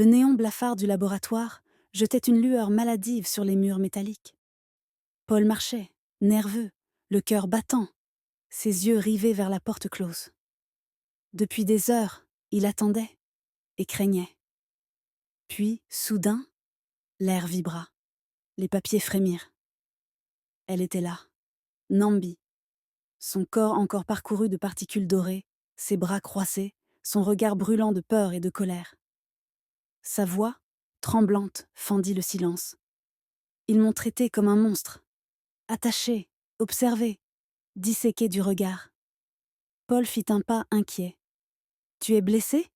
Le néon blafard du laboratoire jetait une lueur maladive sur les murs métalliques. Paul marchait, nerveux, le cœur battant, ses yeux rivés vers la porte close. Depuis des heures, il attendait et craignait. Puis, soudain, l'air vibra. Les papiers frémirent. Elle était là, Nambi, son corps encore parcouru de particules dorées, ses bras croisés, son regard brûlant de peur et de colère. Sa voix, tremblante, fendit le silence. Ils m'ont traité comme un monstre, attaché, observé, disséqué du regard. Paul fit un pas inquiet. « Tu es blessé ?»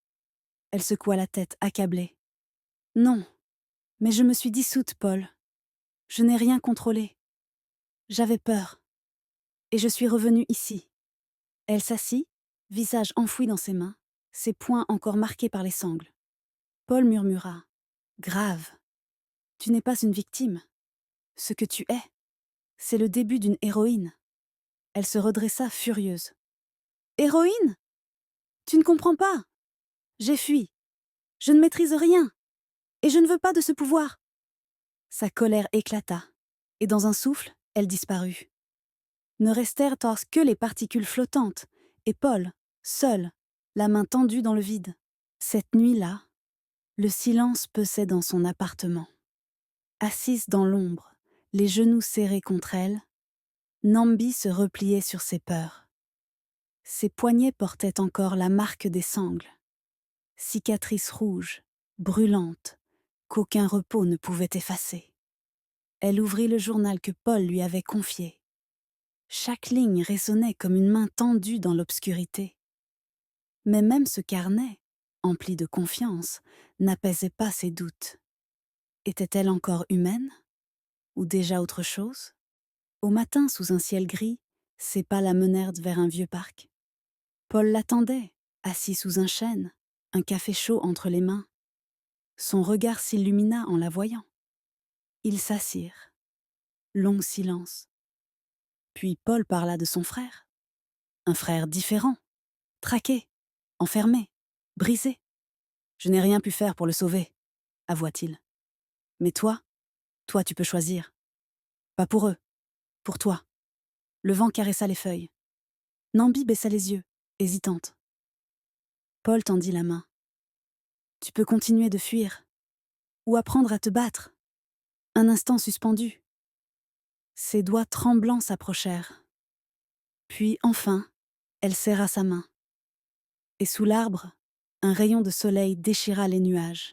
Elle secoua la tête, accablée. « Non, mais je me suis dissoute, Paul. Je n'ai rien contrôlé. J'avais peur. Et je suis revenue ici. » Elle s'assit, visage enfoui dans ses mains, ses poings encore marqués par les sangles. Paul murmura. « Grave. Tu n'es pas une victime. Ce que tu es, c'est le début d'une héroïne. » Elle se redressa furieuse. « Héroïne ? Tu ne comprends pas. J'ai fui. Je ne maîtrise rien. Et je ne veux pas de ce pouvoir. » Sa colère éclata, et dans un souffle, elle disparut. Ne restèrent que les particules flottantes, et Paul, seul, la main tendue dans le vide. Cette nuit-là, le silence pesait dans son appartement. Assise dans l'ombre, les genoux serrés contre elle, Nambi se repliait sur ses peurs. Ses poignets portaient encore la marque des sangles, cicatrice rouge, brûlante, qu'aucun repos ne pouvait effacer. Elle ouvrit le journal que Paul lui avait confié. Chaque ligne résonnait comme une main tendue dans l'obscurité. Mais même ce carnet, empli de confiance, n'apaisait pas ses doutes. Était-elle encore humaine? Ou déjà autre chose? Au matin, sous un ciel gris, ses pas la menèrent vers un vieux parc. Paul l'attendait, assis sous un chêne, un café chaud entre les mains. Son regard s'illumina en la voyant. Ils s'assirent. Long silence. Puis Paul parla de son frère. Un frère différent, traqué, enfermé, brisé. « Je n'ai rien pu faire pour le sauver, » avoua-t-il. « Mais toi tu peux choisir. Pas pour eux, pour toi. » Le vent caressa les feuilles. Nambi baissa les yeux, hésitante. Paul tendit la main. « Tu peux continuer de fuir, ou apprendre à te battre. » Un instant suspendu. Ses doigts tremblants s'approchèrent. Puis, enfin, elle serra sa main. Et sous l'arbre, un rayon de soleil déchira les nuages.